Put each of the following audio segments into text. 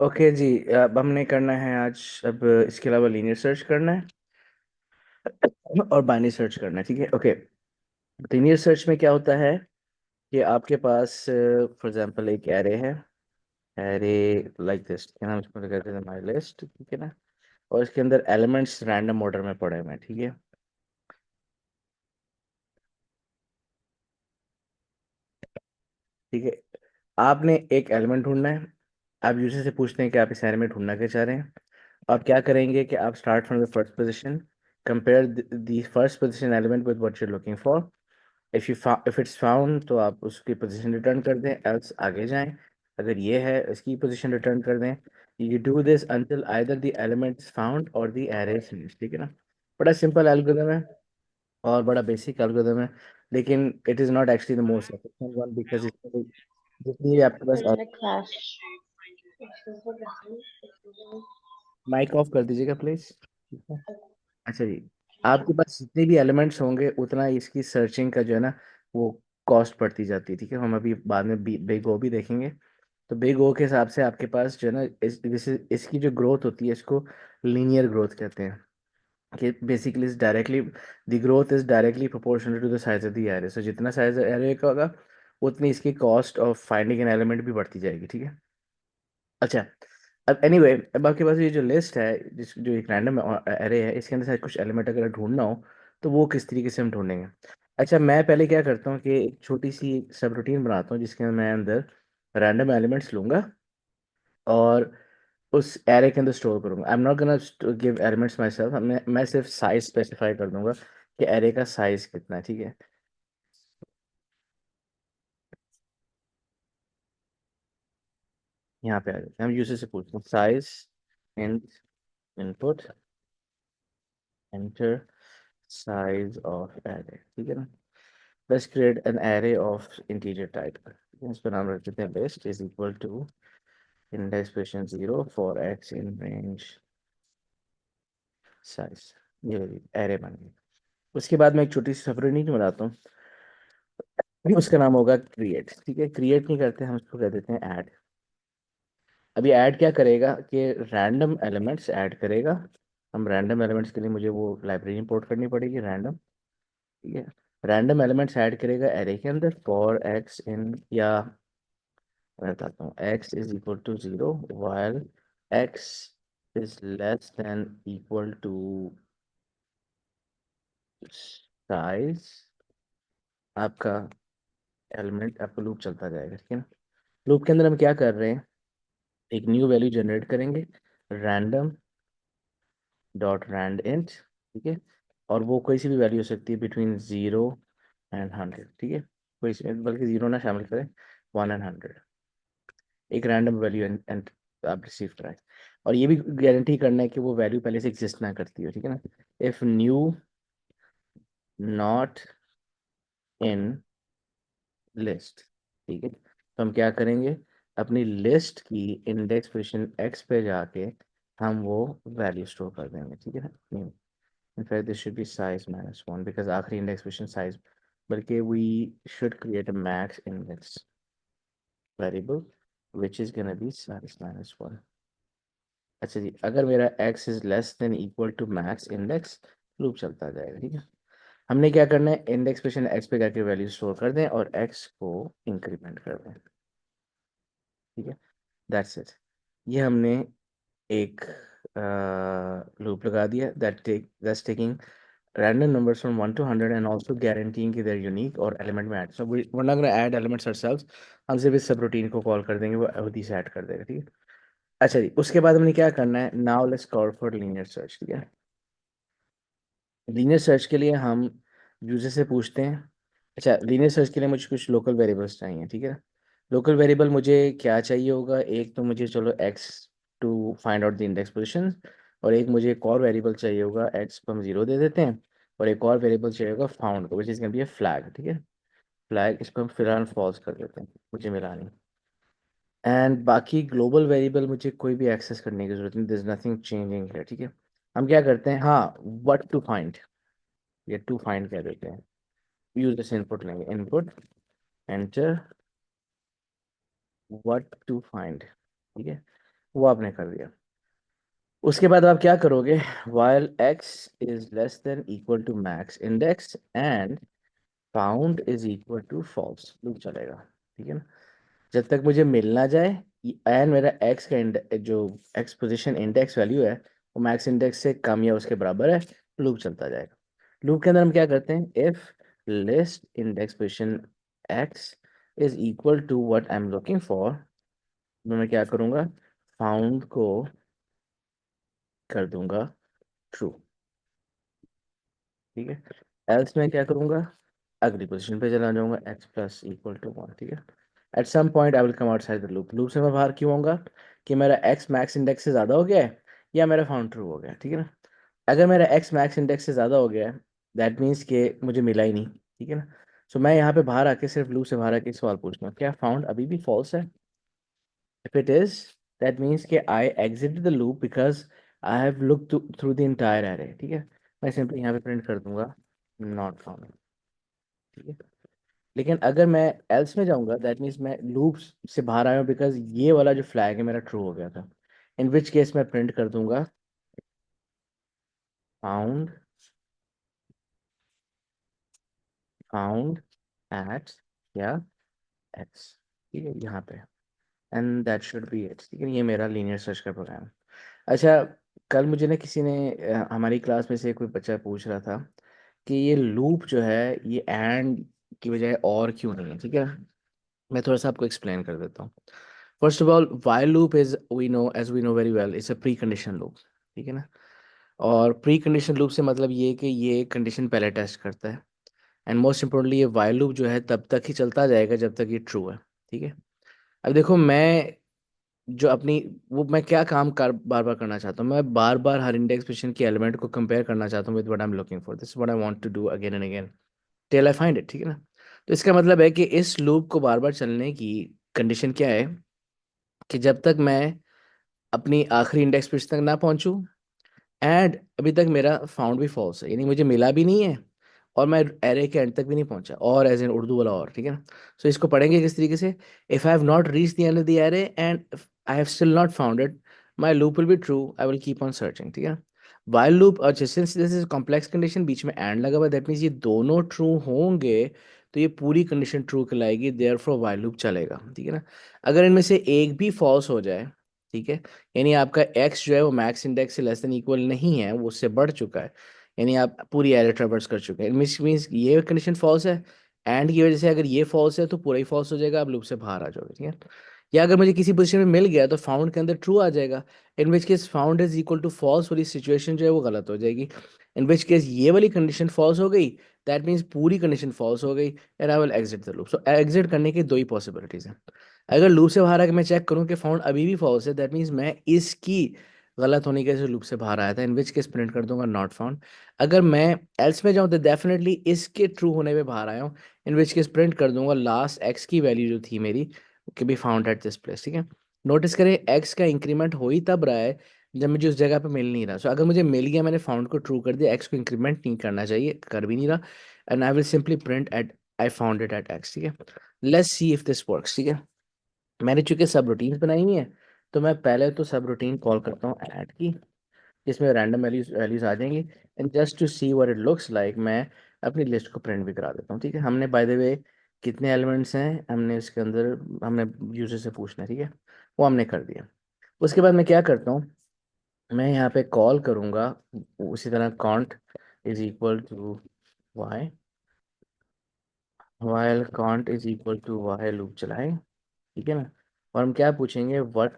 Okay जी, अब हमने करना है आज। अब इसके अलावा लीनियर सर्च करना है और बाइनरी सर्च करना है, ठीक है। ओके, लीनियर सर्च में क्या होता है कि आपके पास फॉर एग्जांपल एक एरे है। एरे लाइक दिस, क्या नाम इसको कहते हैं, माय लिस्ट, ठीक है ना। और इसके अंदर एलिमेंट्स रैंडम ऑर्डर में पड़े हुए हैं, ठीक है। ठीक है, आपने एक एलिमेंट ढूंढना है। आप यूजर से पूछते हैं कि आप इस एरे में ढूंढना क्या चाह रहे हैं। आप क्या करेंगे कि आप start from the first position, compare the first position element with what you are looking for. If it's found तो आप उसकी पोजीशन रिटर्न कर दें, एल्स आगे जाएं। अगर ये है, इसकी पोजीशन रिटर्न कर दें। You do this until either the element is found और द एरे इज फिनिश्ड, ठीक है ना। बड़ा सिंपल एल्गोरिथम है और बड़ा बेसिक एल्गोरिथम है, लेकिन it is not actually the most efficient one because इसमें जितनी भी आपके पास। There's a clash. Mike off कर दीजिएगा प्लीज। अच्छा जी, आपके पास जितने भी एलिमेंट्स होंगे उतना इसकी सर्चिंग का जो है ना, वो कॉस्ट बढ़ती जाती है, ठीक है। हम अभी बाद में बिग ओ भी देखेंगे। तो बिग ओ के हिसाब से आपके पास जो है ना, इसकी जो ग्रोथ होती है इसको लीनियर ग्रोथ कहते हैं। कि basically is directly the growth is directly proportional to the size of the array. So जितना साइज एरे का होगा उतनी इसकी cost of finding an element भी बढ़ती जाएगी, ठीक है। अच्छा, अब एनीवे अब आपके पास ये जो लिस्ट है, जो एक रैंडम एरे है, इसके अंदर शायद कुछ एलिमेंट अगर ढूंढना हो तो वो किस तरीके से हम ढूंढेंगे। अच्छा, मैं पहले क्या करता हूँ कि एक छोटी सी सब रूटीन बनाता हूँ जिसके अंदर मैं अंदर रैंडम एलिमेंट्स लूंगा और उस एरे के अंदर स्टोर करूंगा। आई am not gonna give elements my self. मैं सिर्फ साइज स्पेसिफाई कर दूंगा कि एरे का साइज कितना है, ठीक है। यहाँ पे आ जाते हैं, हम यूजर से पूछते हैं size in input enter size of array, ठीक है ना। Let's create an array of integer type. इसका नाम रख देते हैं list is equal to index position 0 for x in range size। ये array बन गई। उसके बाद मैं एक छोटी सी सबरूटीन बनाता हूँ, उसका नाम होगा create, ठीक है। create नहीं करते, हम उसको कह देते हैं add। अभी ऐड क्या करेगा कि रैंडम एलिमेंट्स ऐड करेगा। हम रैंडम एलिमेंट्स के लिए मुझे वो लाइब्रेरी इंपोर्ट करनी पड़ेगी, रैंडम, ठीक है। रैंडम एलिमेंट्स ऐड करेगा एरे के अंदर फॉर एक्स इन, या मैं बताता हूँ, x is equal to 0 while x is less than equal to size. आपका एलिमेंट, आपका लूप चलता जाएगा, ठीक है ना। लूप के अंदर हम क्या कर रहे हैं, एक न्यू वैल्यू जनरेट करेंगे, रैंडम डॉट रैंड इंट, ठीक है। और वो कोई सी भी वैल्यू हो सकती है बिटवीन 0 and 100, ठीक है। कोई सी, बल्कि 0 ना शामिल करें, 1 and 100। एक रैंडम वैल्यू आप रिसीव कराएं। और ये भी गारंटी करना है कि वो वैल्यू पहले से एग्जिस्ट ना करती हो, ठीक है ना। If new not in list, ठीक है। तो हम क्या करेंगे, अपनी लिस्ट की इंडेक्स पोजीशन एक्स पे जाके हम वो वैल्यू स्टोर कर देंगे, ठीक है ना। New, in fact this should be size -1 because आखिरी इंडेक्स पोजीशन साइज, बल्कि we should create a max index variable which is gonna be size -1। अच्छा जी, अगर मेरा x is less than equal to max index, loop चलता जाएगा, ठीक है। हमने क्या करना है, इंडेक्स पोजीशन x पे जाके वैल्यू स्टोर कर दें और x को इंक्रीमेंट कर दें, ठीक है। That's it. ये हमने एक लूप लगा दिया that's taking random numbers from 1 to 100 and also guaranteeing कि they're unique और element में add। So we're not going to add elements ourselves। हम सिर्फ इस सब रूटीन को कॉल कर देंगे, वो अवधि से ऐड कर देगा, ठीक है। अच्छा जी, उसके बाद हमने क्या करना है, now let's call for linear search, ठीक है। लीनियर सर्च के लिए हम यूजर से पूछते हैं। अच्छा, लीनियर सर्च के लिए मुझे कुछ लोकल वेरिएबल्स चाहिए, ठीक है। लोकल वेरिएबल मुझे क्या चाहिए होगा, एक तो मुझे चलो x to find out the index position, और एक मुझे एक और वेरिएबल चाहिए होगा, एक्स को हम 0 दे देते हैं, और एक और वेरिएबल चाहिए होगा फाउंड को, विच is gonna be a flag, ठीक है। फ्लैग, इसको हम फिलहाल फॉल्स कर देते हैं, मुझे मिला नहीं। एंड बाकी ग्लोबल वेरिएबल मुझे कोई भी एक्सेस करने की जरूरत नहीं, दिस नथिंग चेंजिंग है, ठीक है। हम क्या करते हैं, हाँ, व्हाट टू फाइंड, या टू फाइंड कह देते हैं। यूज दिस इनपुट लेंगे, input enter what to find, ठीक है। वो आपने कर दिया। उसके बाद आप क्या करोगे, while x is less than equal to max index and found is equal to false loop चलेगा। ठीक है ना, जब तक मुझे मिल ना जाए एंड मेरा एक्स का जो एक्स पोजिशन इंडेक्स वैल्यू है वो मैक्स इंडेक्स से कम या उसके बराबर है, लूप चलता जाएगा। लूप के अंदर हम क्या करते हैं, if list index position x is equal to what I am looking for, मैं क्या करूँगा, फाउंड को कर दूंगा ट्रू। ठीक है, एल्स मैं क्या करूँगा, अगली पोजीशन पे चला जाऊंगा x plus equal to one. ठीक है, at some point I will come outside the loop, loop से मैं बाहर क्यों आऊंगा, कि मेरा एक्स मैक्स इंडेक्स से ज़्यादा हो गया है या मेरा फाउंड ट्रू हो गया। ठीक है ना, अगर मेरा एक्स मैक्स इंडेक्स से ज़्यादा हो गया है दैट मीन्स कि मुझे मिला ही नहीं। ठीक है ना, सो मैं यहाँ पे बाहर आके सिर्फ लूप से बाहर आके एक सवाल पूछूंगा, क्या फाउंड अभी भी फॉल्स है। If it is that means कि I exit the loop because I have look through the entire array. ठीक है, मैं सिंपली यहाँ पे प्रिंट कर दूंगा नॉट फाउंड। ठीक है, लेकिन अगर मैं एल्स में जाऊंगा दैट मीन्स मैं लूप से बाहर आया हूँ बिकॉज ये वाला जो फ्लैग है मेरा ट्रू हो गया था, इन विच केस मैं प्रिंट कर दूंगा फाउंड, फाउंड एट या एक्स। ठीक है, यहाँ पे and that should be it. ठीक है, ये मेरा लीनियर सर्च का प्रोग्राम। अच्छा, कल मुझे ना किसी ने हमारी क्लास में से कोई बच्चा पूछ रहा था कि ये लूप जो है ये एंड की बजाय और क्यों नहीं है। ठीक है, मैं थोड़ा सा आपको एक्सप्लेन कर देता हूँ। First of all while loop is we know as we know very well it's a pre-condition loop। ठीक है ना, और प्री कंडीशन लूप से मतलब ये कि ये कंडीशन पहले टेस्ट करता है एंड मोस्ट इंपॉर्टेंटली ये while लूप जो है तब तक ही चलता जाएगा जब तक ये ट्रू है। ठीक है, अब देखो मैं जो अपनी वो मैं क्या काम कर बार बार करना चाहता हूँ, मैं बार बार हर इंडेक्स पोजीशन के एलिमेंट को कंपेयर करना चाहता हूँ with what I am looking for, this what I want to do again and again till I find it. ठीक है ना, तो इसका मतलब है कि इस लूप को बार बार चलने की कंडीशन क्या है, कि जब तक मैं अपनी आखिरी इंडेक्स पोजीशन तक ना पहुंचूं एंड अभी तक मेरा फाउंड भी फॉल्स है, यानी मुझे मिला भी नहीं है और मैं एरे के एंड तक भी नहीं पहुंचा, और एज इन उर्दू वाला और। ठीक है ना, सो इसको पढ़ेंगे किस तरीके से, if I have not reach the end of the array and I have still not found it my loop will be true, I will keep on searching. ठीक है, वाइल लूप और since this is complex condition बीच में and लगा हुआ that means ये दोनों true होंगे तो ये पूरी कंडीशन ट्रू कहलाएगी, देयरफॉर वाइल लूप चलेगा। ठीक है ना, अगर इनमें से एक भी फॉल्स हो जाए, ठीक है, यानी आपका एक्स जो है वो मैक्स इंडेक्स से लेस देन इक्वल नहीं है, वो उससे बढ़ चुका है, यानी आप पूरी एरे ट्रेवर्स कर चुके हैं, मीन्स ये कंडीशन फॉल्स है एंड की वजह से अगर ये फॉल्स है तो पूरा ही फॉल्स हो जाएगा, आप लूप से बाहर आ जाओगे। ठीक है, या अगर मुझे किसी पोजीशन में मिल गया तो फाउंड के अंदर ट्रू आ जाएगा, in which case found is equal to false वाली सिचुएशन जो है वो गलत हो जाएगी, इन विच केस ये वाली कंडीशन फॉल्स हो गई दैट मीन्स पूरी कंडीशन फॉल्स हो गई and I will exit the loop. So exit करने की दो ही पॉसिबिलिटीज हैं, अगर लूप से बाहर आके मैं चेक करूं कि फाउंड अभी भी फॉल्स है दैट मीन्स मैं इसकी गलत होने की वजह से लूप से बाहर आया था, इन विच केस प्रिंट कर दूंगा नॉट फाउंड। अगर मैं एल्स में जाऊं तो डेफिनेटली इसके ट्रू होने पे बाहर आया हूं, इन विच केस प्रिंट कर दूंगा लास्ट एक्स की वैल्यू जो थी मेरी कि be found at this place. ठीक है, नोटिस करें एक्स का इंक्रीमेंट हो ही तब रहा है जब मुझे उस जगह पे मिल नहीं रहा। सो अगर मुझे मिल गया मैंने फाउंड को ट्रू कर दिया, एक्स को इंक्रीमेंट नहीं करना चाहिए, कर भी नहीं रहा, and I will simply print at I found it at x. ठीक है, let's see if this works. ठीक है, मैंने चूंकि सब रूटीन्स बनाई हुई है तो मैं पहले तो सब रूटीन कॉल करता हूँ ऐड की, जिसमें रैंडम वैल्यूज वैल्यूज आ जाएंगी and just to see what it looks like मैं अपनी लिस्ट को प्रिंट भी करा देता हूँ। ठीक है, हमने बाय द वे कितने एलिमेंट्स हैं हमने इसके अंदर हमने यूजर से पूछना है। ठीक है, वो हमने कर दिया। उसके बाद मैं क्या करता हूँ, मैं यहाँ पे कॉल करूँगा उसी तरह count is equal to y, while count is equal to y loop चलाएं। ठीक है ना, और हम क्या पूछेंगे व्हाट,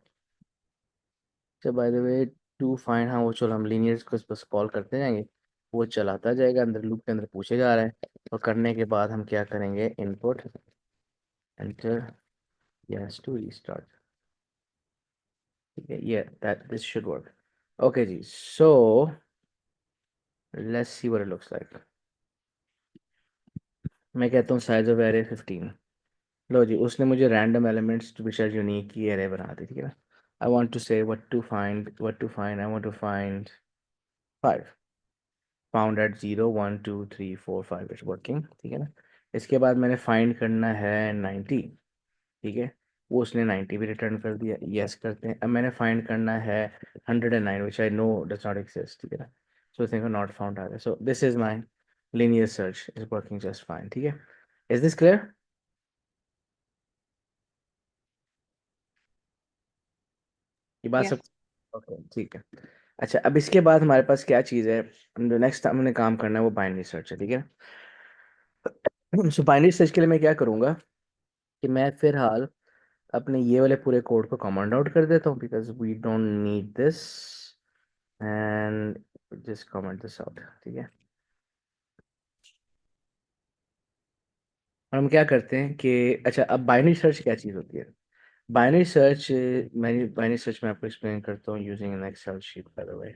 अच्छा by the way to find, हाँ वो चलो हम लीनियर को बस कॉल करते जाएंगे, वो चलाता जाएगा अंदर लूप के अंदर पूछे जा रहा है, और करने के बाद हम क्या करेंगे input enter yes to restart. ठीक है, ये that this should work. Okay जी, so let's see what it looks like. मैं कहता हूँ साइज ऑफ एरे 15। लो जी, उसने मुझे random elements which are unique की एरे बना दी। ठीक है ना, I want to say what to find I want to find 5, found at 0 1 2 3 4 5 it's working. ठीक है ना, इसके बाद मैंने फाइंड करना है 90। ठीक है, वो उसने 90 भी रिटर्न कर दिया। यस करते हैं। अब मैंने फाइंड करना है 109 which I know does not exist, ठीक है ना। सो थिंक नॉट फाउंड आ गया। So this is my linear search is working just fine, ठीक है। Is this clear? ये बात सब Yes. ओके, ठीक है। अच्छा, अब इसके बाद हमारे पास क्या चीज़ है, जो नेक्स्ट हमने काम करना है वो बाइनरी सर्च है, ठीक है। सो बाइनरी सर्च के लिए मैं क्या करूँगा कि मैं फिलहाल अपने ये वाले पूरे कोड को कमेंट आउट कर देता हूँ, because we don't need this, and just comment this out, ठीक है। और हम क्या करते हैं कि अच्छा, अब बाइनरी सर्च क्या चीज़ होती है। बाइनरी सर्च, मैं बाइनरी सर्च में आपको एक्सप्लेन करता हूँ using an Excel sheet by the way.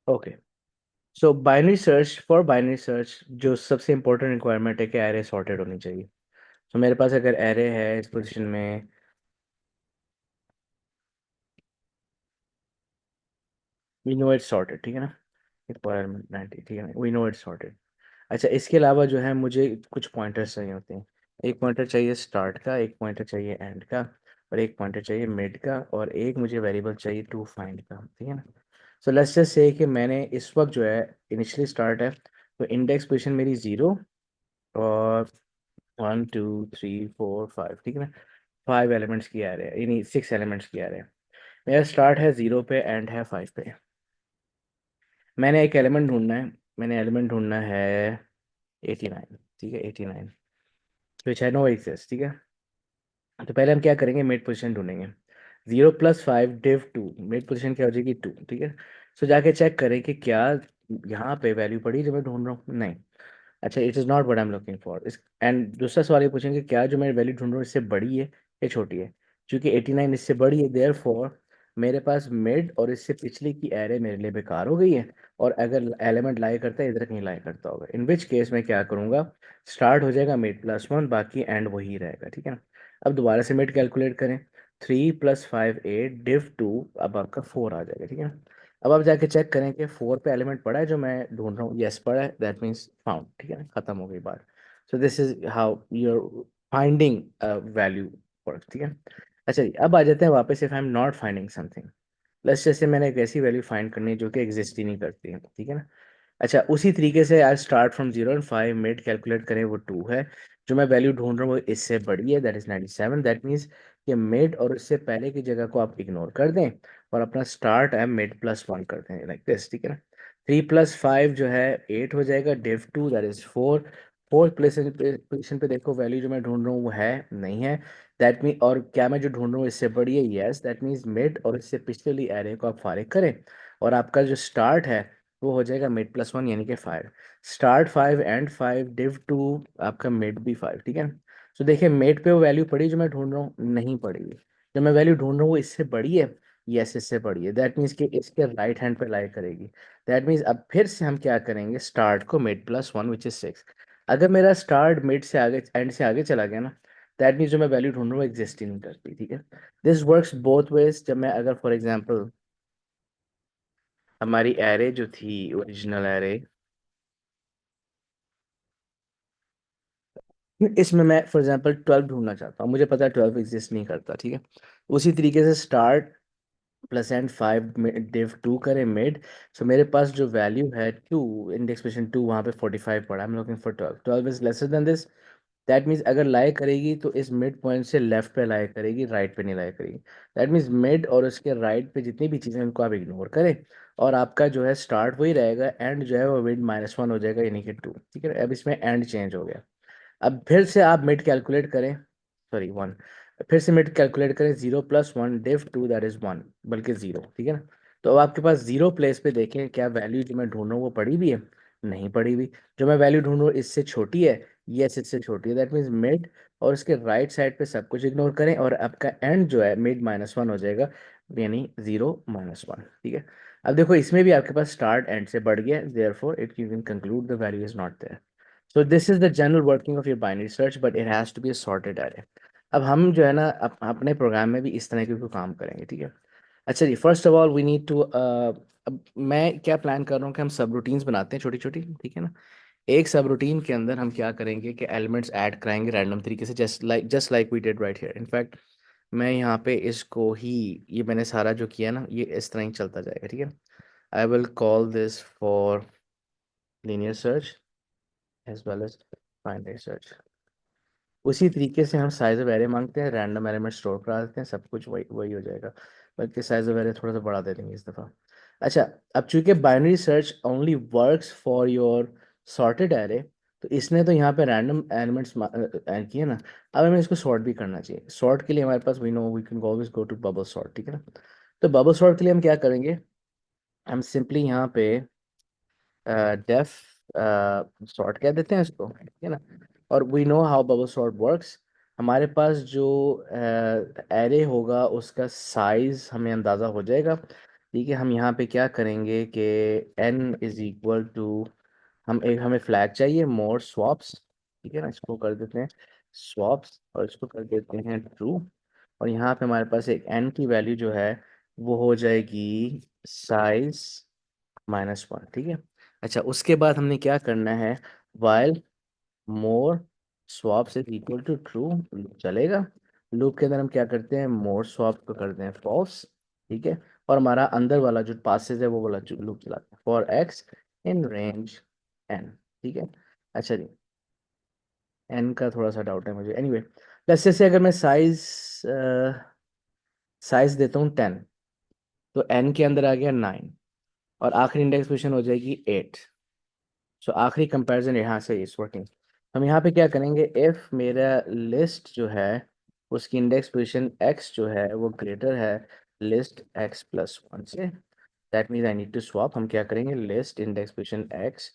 Okay, so binary search, for binary search जो सबसे इंपॉर्टेंट रिक्वायरमेंट है कि एरे सॉर्टेड होनी चाहिए। तो मेरे पास अगर एरे है इस पोजीशन में, वी नो इट्स सॉर्टेड, ठीक है ना। रिक्वायरमेंट 90, ठीक है ना, वी नो इट्स सॉर्टेड। अच्छा, इसके अलावा जो है मुझे कुछ पॉइंटर्स चाहिए होते हैं। एक पॉइंटर चाहिए स्टार्ट का, एक पॉइंटर चाहिए एंड का, और एक पॉइंटर चाहिए मिड का, और एक मुझे वेरिएबल चाहिए टू फाइंड का, ठीक है ना। सो लेट्स जस्ट से कि मैंने इस वक्त जो है इनिशियली स्टार्ट है, तो इंडेक्स पोजीशन मेरी 0 और 1 2 3 4 5, ठीक है ना। 5 एलिमेंट्स की आ रहे हैं, यानी 6 एलिमेंट्स की आ रहे हैं। मेरा स्टार्ट है 0 पे, एंड है 5 पे। मैंने एक एलिमेंट ढूंढना है, मैंने एलिमेंट ढूंढना है 89, ठीक है, 89 विच है नो एक्सिस्ट, ठीक है। तो पहले हम क्या करेंगे, मिड पोजीशन ढूंढेंगे। 0 + 5 div 2, मिड पोजीशन क्या हो जाएगी 2, ठीक है। सो जाके चेक करें कि क्या यहाँ पे वैल्यू पड़ी जो मैं ढूंढ रहा हूँ, नहीं। अच्छा, it is not what I am looking for इस। एंड दूसरा सवाल ये पूछेंगे क्या जो मैं वैल्यू ढूंढ रहा हूँ इससे बड़ी है या छोटी है। क्योंकि 89 इससे बड़ी है, देयर फॉर मेरे पास मिड और इससे पिछले की एरे मेरे लिए बेकार हो गई है। और अगर एलिमेंट लाई करता है इधर कहीं लाई करता होगा, इन विच केस मैं क्या करूँगा, स्टार्ट हो जाएगा मिड +1, बाकी एंड वही रहेगा, ठीक है ना। अब दोबारा से मिड कैलकुलेट करें। 3 + 5 8 div 2, अब आपका 4 आ जाएगा, ठीक है ना। अब आप जाके चेक करें कि 4 पे एलिमेंट पड़ा है जो मैं ढूंढ रहा हूँ, यस पड़ा है, दैट मीन्स फाउंड, ठीक है ना, खत्म हो गई बात। So this is how your finding value work, ठीक है। अच्छा जी, अब आ जाते हैं वापस, if I am not finding something. Plus जैसे मैंने एक ऐसी वैल्यू फाइंड करनी है जो कि एग्जिस्ट ही नहीं करती है, ठीक है ना। अच्छा, उसी तरीके से आज start from 0 and 5 mid calculate करें, वो 2 है। जो मैं वैल्यू ढूंढ रहा हूँ वो इससे बड़ी है, दैट इज 97, दैट मीन्स कि मिड और इससे पहले की जगह को आप इग्नोर कर दें, और अपना स्टार्ट है मिड +1 कर दें, लाइक दिस, ठीक है ना। 3 + 5 जो है 8 हो जाएगा, div 2 that is 4। Fourth position पे देखो वैल्यू जो मैं ढूंढ रहा हूँ वो है नहीं है, दैट मीन, और क्या मैं जो ढूंढ रहा हूँ इससे बड़ी है, यस, दैट मीन्स मिड और इससे पिछले एरे को आप फारिग करें, और आपका जो स्टार्ट है वो हो जाएगा मिड +1 यानी कि 5। स्टार्ट 5 एंड 5 div 2, आपका मिड भी 5, ठीक है ना। सो देखिए मिड पे वो वैल्यू पड़ी जो मैं ढूंढ रहा हूँ, नहीं पड़ी हुई। जो मैं वैल्यू ढूंढ रहा हूँ वो इससे बड़ी है, यस इससे बड़ी है, दैट मीन्स कि इसके राइट हैंड पे लाई करेगी। दैट मीन्स अब फिर से हम क्या करेंगे, स्टार्ट को मिड +1 विच इज 6। अगर मेरा स्टार्ट मिड से आगे, एंड से आगे चला गया ना, दैट मीन्स जो मैं वैल्यू ढूंढ रहा हूँ एग्जिस्ट ही नहीं करती, ठीक है। This works both ways. जब मैं अगर फॉर एग्जाम्पल हमारी एरे जो थी, ओरिजिनल एरे, इसमें मैं फॉर एग्जांपल 12 ढूंढना चाहता हूँ, मुझे पता है 12 एग्जिस्ट नहीं करता, ठीक है। उसी तरीके से स्टार्ट +5 div 2 करें मिड। सो मेरे पास जो वैल्यू है 2, इंडेक्स पोजीशन 2, वहाँ पे 45 पड़ा, आई am looking for 12, 12 is lesser than this. That means अगर लाई करेगी तो इस मिड पॉइंट से लेफ्ट पे लाई करेगी, राइट पे नहीं लाई करेगी। दैट मीन्स मिड और उसके राइट पे जितनी भी चीज़ें हैं उनको आप इग्नोर करें, और आपका जो है स्टार्ट वही रहेगा, एंड जो है वो मिड -1 हो जाएगा यानी कि 2, ठीक है। अब इसमें एंड चेंज हो गया। अब फिर से आप मिड कैलकुलेट करें, सॉरी 1, फिर से मिड कैलकुलेट करें, 0 + 1 div 2 दैट इज 1, बल्कि 0, ठीक है ना। तो अब आपके पास 0 प्लेस पे देखें क्या वैल्यू जो मैं ढूंढ रहा हूँ वो पड़ी भी है, नहीं पड़ी हुई। जो मैं वैल्यू ढूंढ रहा हूँ इससे छोटी है, यस इससे छोटी है, दैट मीन्स मिड और उसके राइट साइड पे सब कुछ इग्नोर करें, और आपका एंड जो है मिड -1 हो जाएगा, यानी 0 - 1, ठीक है। अब देखो इसमें भी आपके पास स्टार्ट एंड से बढ़ गया, therefore it you can conclude the value is not there. So this is the general working of your binary search, but it has to be sorted array. अब हम जो है ना अपने प्रोग्राम में भी इस तरह के कोई काम करेंगे, ठीक है। अच्छा जी, first of all we need to, अब मैं क्या प्लान कर रहा हूँ कि हम सब रूटीन्स बनाते हैं छोटी छोटी, ठीक है ना। एक सब रूटीन के अंदर हम क्या करेंगे कि एलिमेंट्स ऐड कराएंगे रैंडम तरीके से, just like we did right here. In fact मैं यहाँ पे इसको ही, ये मैंने सारा जो किया ना ये इस तरह ही चलता जाएगा, ठीक है। I will call this for linear search as well as binary search। उसी तरीके से हम साइज ऑफ एरे मांगते हैं, रैंडम एलिमेंट स्टोर करा देते हैं, सब कुछ वही वही हो जाएगा। बल्कि साइज ऑफ एरे थोड़ा सा बढ़ा दे देंगे इस दफ़ा। अच्छा, अब चूंकि binary search only works for your sorted array, तो इसने तो यहाँ पे रैंडम एलिमेंट्स ऐड किए ना। अब हमें इसको सॉर्ट भी करना चाहिए। सॉर्ट के लिए हमारे पास we know we can always go to bubble sort, ठीक है ना। तो बबल सॉर्ट के लिए हम क्या करेंगे, हम सिंपली यहाँ पे डेफ सॉर्ट कह देते हैं इसको, ठीक है ना। और we know how bubble sort works. हमारे पास जो एरे होगा उसका साइज हमें अंदाज़ा हो जाएगा, ठीक है। हम यहाँ पे क्या करेंगे कि n इज इक्वल टू, हमें फ्लैग चाहिए मोर स्वॉप्स, ठीक है ना। इसको कर देते हैं स्वॉप्स और इसको कर देते हैं ट्रू। और यहाँ पे हमारे पास एक n की वैल्यू जो है वो हो जाएगी साइज -1, ठीक है। अच्छा, उसके बाद हमने क्या करना है, while more swaps is equal to true loop चलेगा। लूप के अंदर हम क्या करते हैं, मोर स्वॉप को करते हैं फॉल्स, ठीक है। और हमारा अंदर वाला जो पासेज है वो वाला लूप चलाते हैं for x in range n, ठीक है। अच्छा जी, एन का थोड़ा सा डाउट है मुझे, एनीवे वैसे से अगर मैं साइज देता हूँ 10, तो एन के अंदर आ गया 9 और आखिरी इंडेक्स पोजीशन हो जाएगी 8। सो आखिरी कंपैरिजन यहाँ से इस वर्किंग। हम यहाँ पे क्या करेंगे, इफ मेरा लिस्ट जो है उसकी इंडेक्स पोजीशन x जो है वो ग्रेटर है लिस्ट x+1 से, that means I need to swap. हम क्या करेंगे, list index position x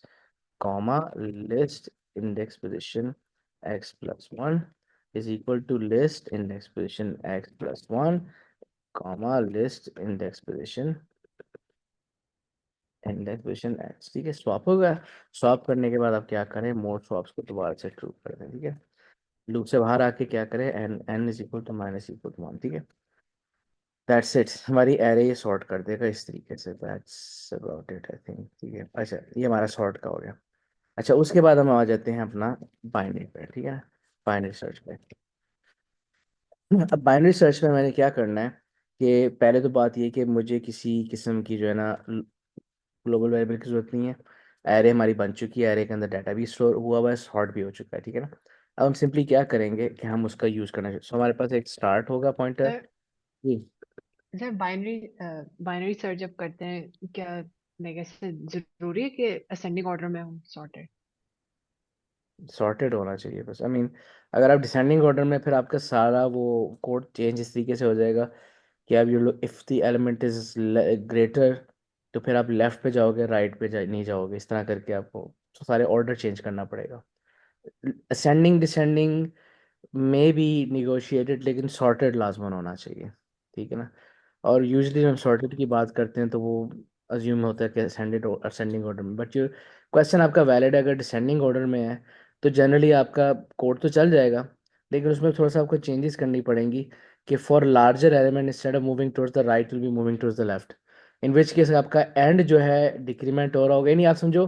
comma list index position x+1 is equal to list index position x+1 comma list index position index position x, ठीक है। Swap होगा। Swap करने के बाद आप क्या करें, मोड स्वैप्स को दोबारा से ट्रू कर दें, ठीक है। लूप से बाहर आके क्या करें, n n is equal to -1, ठीक है। दैट्स इट, हमारी एरे ये सॉर्ट कर देगा इस तरीके से। That's about it I think, ठीक है। अच्छा, ये हमारा सॉर्ट का हो गया। अच्छा, उसके बाद हम आ जाते हैं अपना बाइनरी पे, ठीक है, बाइनरी सर्च पे। अब बाइनरी सर्च में मैंने क्या करना है कि पहले तो बात ये कि मुझे किसी किस्म की जो है ना ग्लोबल वेरिएबल की जरूरत नहीं है। एरे हमारी बन चुकी है, एरे के अंदर डाटा भी स्टोर हुआ है, सॉर्ट भी हो चुका है, ठीक है ना। अब हम सिंपली क्या करेंगे कि हम उसका यूज़ करना चाहिए। सो हमारे पास एक स्टार्ट होगा पॉइंटर सर जी। सर बाइनरी बाइनरी सर्च जब करते हैं, क्या लाइक ऐसे जरूरी है कि असेंडिंग ऑर्डर में हो सॉर्टेड? सॉर्टेड होना चाहिए बस, आई मीन अगर आप डिसेंडिंग ऑर्डर में, फिर आपका सारा वो कोड चेंज इस तरीके से हो जाएगा कि अब you if the element is greater, तो फिर आप लेफ्ट पे जाओगे, राइट पे नहीं जाओगे, इस तरह करके आपको तो सारे ऑर्डर चेंज करना पड़ेगा। Ascending descending may be negotiated, लेकिन सॉर्टेड लाजमन होना चाहिए, ठीक है ना। और यूजली जब हम सॉर्टेड की बात करते हैं तो वो अज्यूम होता है कि असेंडेड असेंडिंग ऑर्डर में, बट जो क्वेश्चन आपका वैलिड है, अगर डिसेंडिंग ऑर्डर में है तो जनरली आपका कोड तो चल जाएगा, लेकिन उसमें थोड़ा सा आपको चेंजेस करनी पड़ेंगी कि for larger element instead of moving towards the right will be moving towards the left. In which case आपका एंड जो है डिक्रीमेंट हो रहा होगा, यानी आप समझो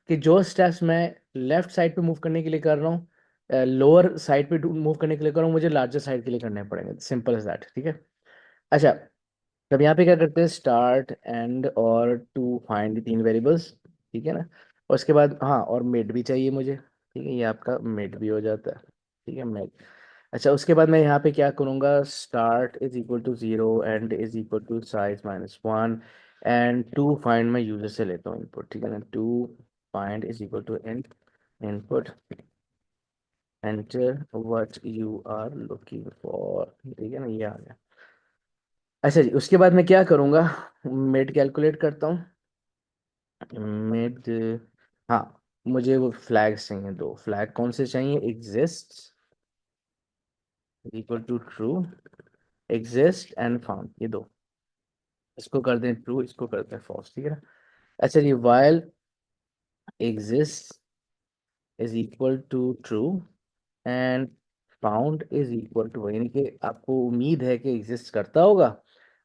कि जो स्टेप्स मैं लेफ्ट साइड पे मूव करने के लिए कर रहा हूँ, लोअर साइड पे मूव करने के लिए कर रहा हूँ, मुझे लार्जर साइड के लिए करने पड़ेंगे, सिंपल एज दैट, ठीक है। अच्छा, तब यहाँ पे क्या करते हैं, स्टार्ट एंड और टू फाइंड तीन वेरिएबल्स, ठीक है ना। और उसके बाद हाँ, और मिड भी चाहिए मुझे, ठीक है, ये आपका मिड भी हो जाता है, ठीक है, मिड। अच्छा, उसके बाद मैं यहाँ पे क्या करूँगा, start is equal to 0 end is equal to size -1 end to find मैं यूजर से लेता हूँ इनपुट, ठीक है ना। To find is equal to input enter what you are looking for, ठीक है ना, ये आ गया। अच्छा जी, उसके बाद मैं क्या करूँगा, मिड कैलकुलेट करता हूँ। मिड, हाँ, मुझे वो फ्लैग्स चाहिए, दो फ्लैग कौन से चाहिए, exist equal to true, exist and found, ये दो। इसको कर दें ट्रू, इसको करते हैं फॉल्स, ठीक है ना। अच्छा जी, while exist is equal to true and found is equal to, यानी कि आपको उम्मीद है कि एग्जिस्ट करता होगा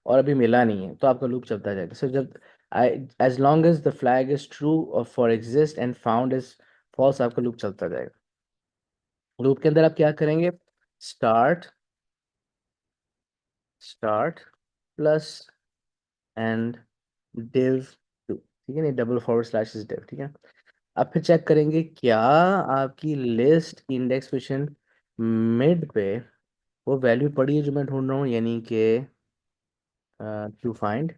और अभी मिला नहीं है, तो आपका लूप चलता जाएगा। सो जब I as long as the flag is true और for exist and found is false, आपका लूप चलता जाएगा। लूप के अंदर आप क्या करेंगे, start start plus and div two, ठीक है, नहीं double forward slash is div, ठीक है। अब फिर चेक करेंगे क्या आपकी लिस्ट इंडेक्स पोजीशन मिड पे वो वैल्यू पड़ी है जो मैं ढूंढ रहा हूँ, यानी कि टू फाइंड।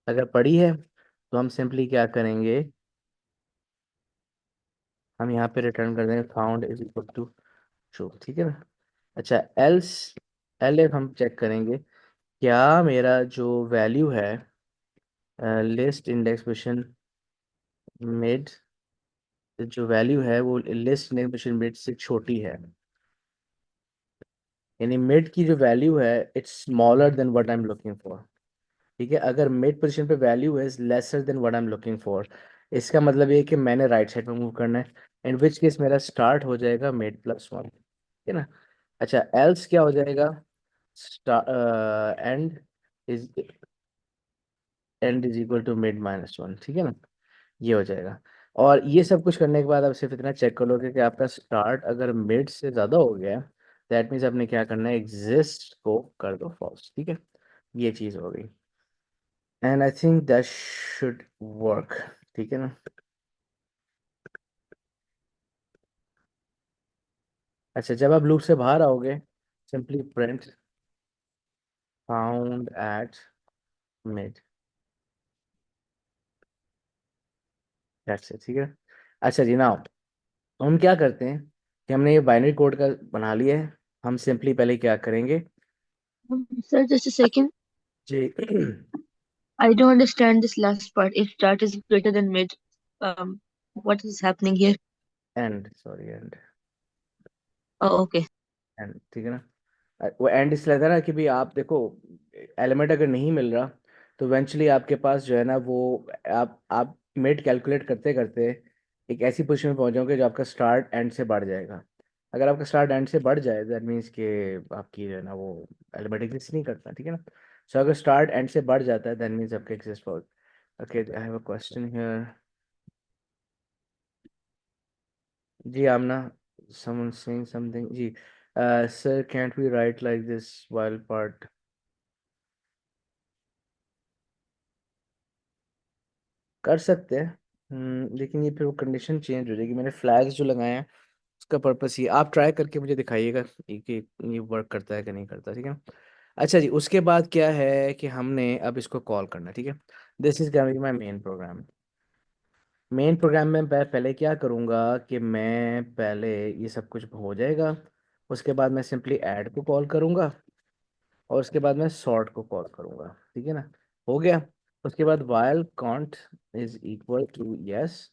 अगर पड़ी है तो हम सिंपली क्या करेंगे, हम यहाँ पे रिटर्न कर देंगे found is equal to true, ठीक है ना। अच्छा, एल्स एल हम चेक करेंगे क्या मेरा जो वैल्यू है लिस्ट इंडेक्स पोजीशन मिड, जो वैल्यू है वो लिस्ट इंडेक्स पोजीशन मिड से छोटी है, यानी मिड की जो वैल्यू है it's smaller than what I am looking for, ठीक है। अगर मिड पोजीशन पे वैल्यू है lesser than what I am looking for, इसका मतलब ये है कि मैंने राइट साइड पे मूव करना है, इन विच केस मेरा स्टार्ट हो जाएगा मिड प्लस वन, ठीक है ना। अच्छा, एल्स क्या हो जाएगा, end is end is equal to mid minus one, ठीक है ना, ये हो जाएगा। और ये सब कुछ करने के बाद आप सिर्फ इतना चेक कर लोगे कि आपका स्टार्ट अगर मिड से ज़्यादा हो गया, दैट मीन्स आपने क्या करना है, एग्जिस्ट को कर दो फॉल्स, ठीक है। ये चीज़ हो गई and I think that should work, ठीक है ना। अच्छा, जब आप लूप से बाहर आओगे simply print found at mid, that's it, ठीक है। अच्छा जी, नाउ हम क्या करते हैं कि हमने ये बाइनरी कोड का बना लिया है, हम सिंपली पहले क्या करेंगे Sir, just a second. जी I don't understand this last part. If start is greater than mid, what is happening here? And sorry and Oh, okay. And, ठीक है ना। वो एंड इसलिए था ना कि भाई आप देखो, एलिमेंट अगर नहीं मिल रहा तो इवेंचुअली आपके पास जो है ना वो आप मिड कैलकुलेट करते करते एक ऐसी पोजीशन में पहुंच जाओगे जो आपका स्टार्ट एंड से बढ़ जाएगा। अगर आपका स्टार्ट एंड से बढ़ जाए दैट मीन्स कि आपकी जो है ना वो एलिमेंट एग्जिस्ट नहीं करता, ठीक है ना। सो अगर स्टार्ट एंड से बढ़ जाता है दैट मीन्स आपका exist for. Okay, I have a question here. जी आमना, someone saying something जी, sir can't we write like this while part, कर सकते हैं। लेकिन ये फिर वो कंडीशन चेंज हो जाएगी, मैंने फ्लैग्स जो लगाए हैं उसका पर्पस ये, आप ट्राई करके मुझे दिखाइएगा कि ये वर्क करता है कि नहीं करता, ठीक है। अच्छा जी, उसके बाद क्या है कि हमने अब इसको कॉल करना है, ठीक है। This is going my main program. Main program में मैं पहले क्या करूँगा कि मैं पहले ये सब कुछ हो जाएगा, उसके बाद मैं सिंपली ऐड को कॉल करूँगा और उसके बाद मैं सॉर्ट को कॉल करूँगा, ठीक है ना। हो गया। उसके बाद while count is equal to yes,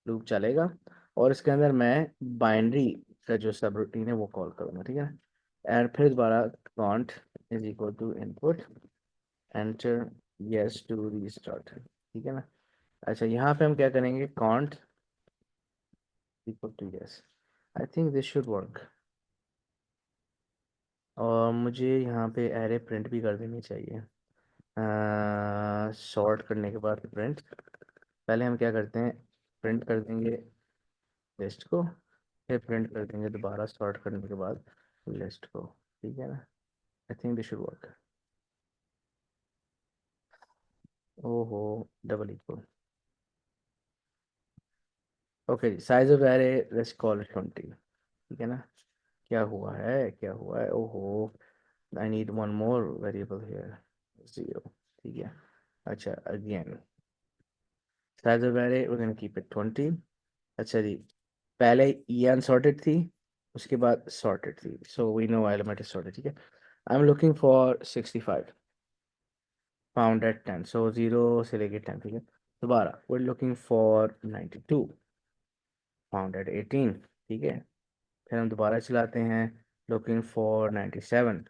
loop चलेगा और इसके अंदर मैं बाइनरी का जो सब रूटीन है वो कॉल करूँगा, ठीक है ना। और फिर दोबारा count is equal to input enter yes to restart, ठीक है ना। अच्छा, यहाँ पे हम क्या करेंगे, count equal to yes, I think this should work. और मुझे यहाँ पे एरे प्रिंट भी कर देनी चाहिए, सॉर्ट करने के बाद प्रिंट, पहले हम क्या करते हैं, प्रिंट कर देंगे लिस्ट को, फिर प्रिंट कर देंगे दोबारा सॉर्ट करने के बाद लिस्ट को, ठीक है ना। I think this should work. ओहो, डबल इक्वल, ओके जी, size of array let's call it 20, ठीक है ना। क्या हुआ है, क्या हुआ है, ओहो, I need one more variable here, 0, ठीक है। अच्छा, again size of array we can keep it 20। अच्छा जी, पहले ये अनसॉर्टेड थी, उसके बाद सॉर्टेड थी, so we know element is sorted, ठीक है। I am looking for 65 found at 10, so 0 से लेके 10, ठीक है। दोबारा we are looking for 92 found at 18, ठीक है। फिर हम दोबारा चलाते हैं, looking for 97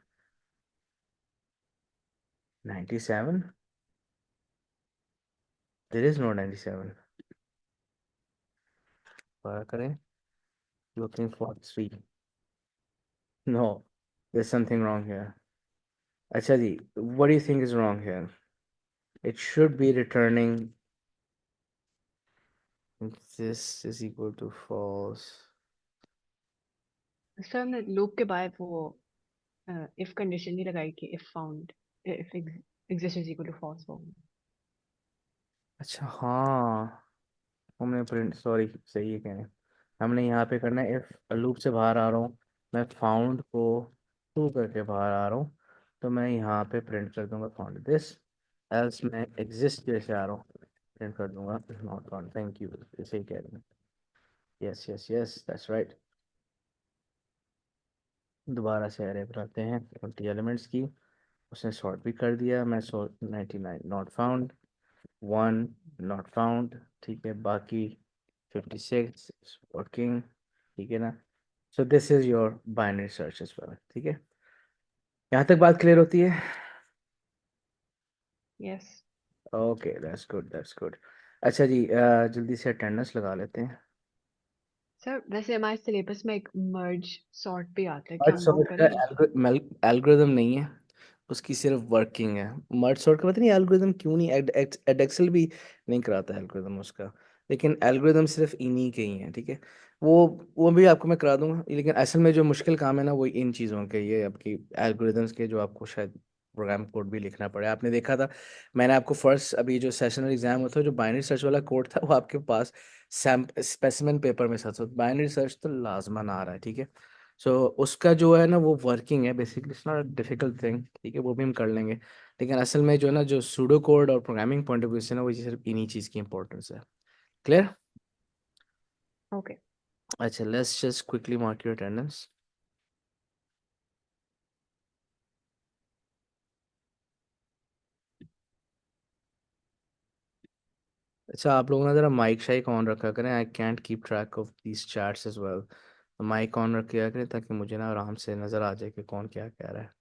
97? There is no 97. दोबारा करें. Looking for 3. No, there's something wrong here. अच्छा जी, what do you think is wrong here? It should be returning this is equal to false. Sir हमने लूप के बाद वो इफ कंडीशन नहीं लगाई कि if found if exist is equal to false हो. अच्छा हाँ, हमने प्रिंट, सॉरी, सही है कह रहे हैं. हमने यहाँ पे करना है, इफ लूप से बाहर आ रहा हूँ, मैं फाउंड को ट्रू करके बाहर आ रहा हूँ, तो मैं यहाँ पे प्रिंट कर दूंगा फाउंड दिस. एल्स मैं एग्जिस्ट जैसे आ रहा हूँ, प्रिंट कर दूंगा नॉट फाउंड. थैंक यू, ऐसे ही कह रहे हैं. Yes yes yes, that's right. दोबारा से अरे बनाते हैं 20 एलिमेंट्स की. उसने सॉर्ट भी कर दिया. मैं sort 99 not found, 1 not found. ठीक है, बाकी 56 वर्किंग. ठीक है ना. So this is your binary search as well. ठीक है, यहाँ तक बात क्लियर होती है. Yes okay, that's good, that's good. अच्छा जी, जल्दी से अटेंडेंस लगा लेते हैं. सर. वैसे हमारे सिलेबस में एक मर्ज सॉर्ट भी आता है, क्या मर्ज हम वो सॉर्ट का करें? एल्गोरिदम नहीं है, उसकी सिर्फ वर्किंग है. मर्ज सॉर्ट का पता नहीं एल्गोरिदम क्यों नहीं, एडेक्सल भी नहीं कराता एल्गोरिदम उसका. लेकिन एल्गोरिदम सिर्फ इन्हीं के ही हैं. ठीक है, वो वो भी आपको मैं करा दूंगा. लेकिन असल में जो मुश्किल काम है ना, वो इन चीज़ों के, ये आपकी एल्गोरिदम्स के, जो आपको शायद प्रोग्राम कोड भी लिखना पड़े. आपने देखा था, मैंने आपको फर्स्ट अभी जो सेशनल एग्जाम होता है, जो बाइनरी सर्च वाला कोड था, वो आपके पास स्पेसिमेन पेपर में था. तो बाइनरी सर्च तो लाजमन आ रहा है. ठीक है, सो उसका जो है ना, वो वर्किंग है basically. It's not difficult thing. ठीक है, वो भी हम कर लेंगे. लेकिन असल में जो है ना, जो सूडो कोड और प्रोग्रामिंग पॉइंट ऑफ व्यू से ना, वो सिर्फ इन्हीं चीज़ की इंपॉर्टेंस है. क्लियर? ओके. अच्छा, let's just quickly mark your attendance. अच्छा, आप लोगों ने ज़रा माइक शाइक ऑन रखा करें. I can't keep track of these chats as well. Mic on रख किया करें, ताकि मुझे ना आराम से नज़र आ जाए कि कौन क्या कह रहा है.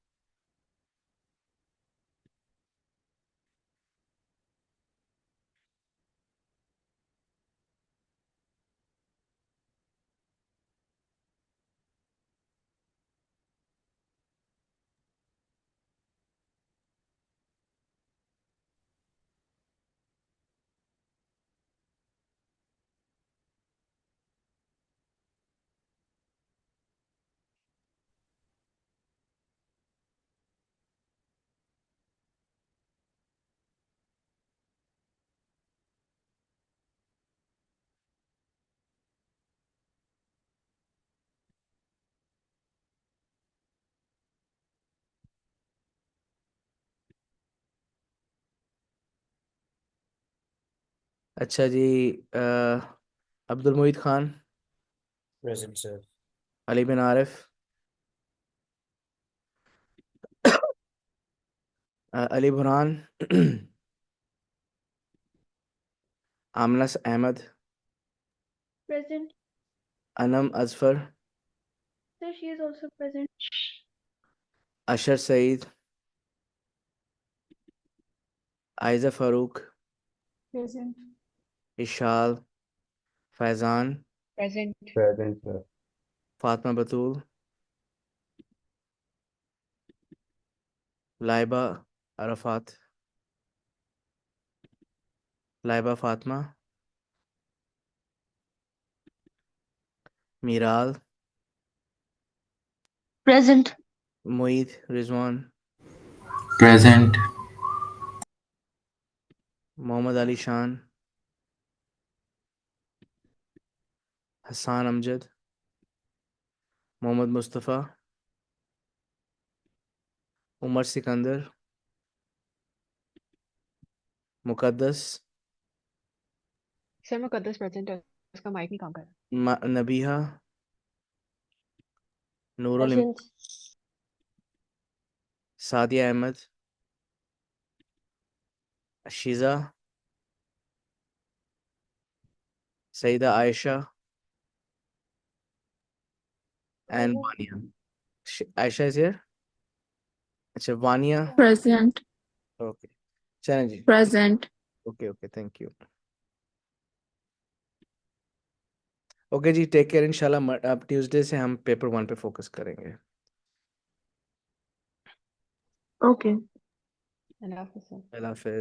अच्छा जी, Abdul Mueed Khan, Present, sir. Ali bin Arif, Ali Burhan, Amna Ahmed, Present. Anam Azfar, Sir, she is also present. Ashar Saeed, Ayza Farooq, Present. Ishal, Faizan, present. Present, sir. Fatima Batool, Laiba Arfat, Laiba Fatima, Meeral, Present. Mueed Rizwan, Present. Mohammad Ali Shan, Hasan Amjad, Mohammad Mustafa, Umar Sikandar, Muqaddas, sir Muqaddas present है, उसका माइक नहीं काम कर रहा. नबीहा, नूरुल इम- Present. Sadia Ahmed, Sheeza, Saeeda Ayesha and Present. Wania. Ayesha is here. अच्छा, वानिया, Present. ओके, चलें जी। Present. Okay okay, thank you. Okay जी, टेक केयर। इंशाल्लाह अब ट्यूसडे से हम पेपर 1 पे फोकस करेंगे। Okay. अल्लाह हाफ़िज़ सर। अल्लाह हाफिज़।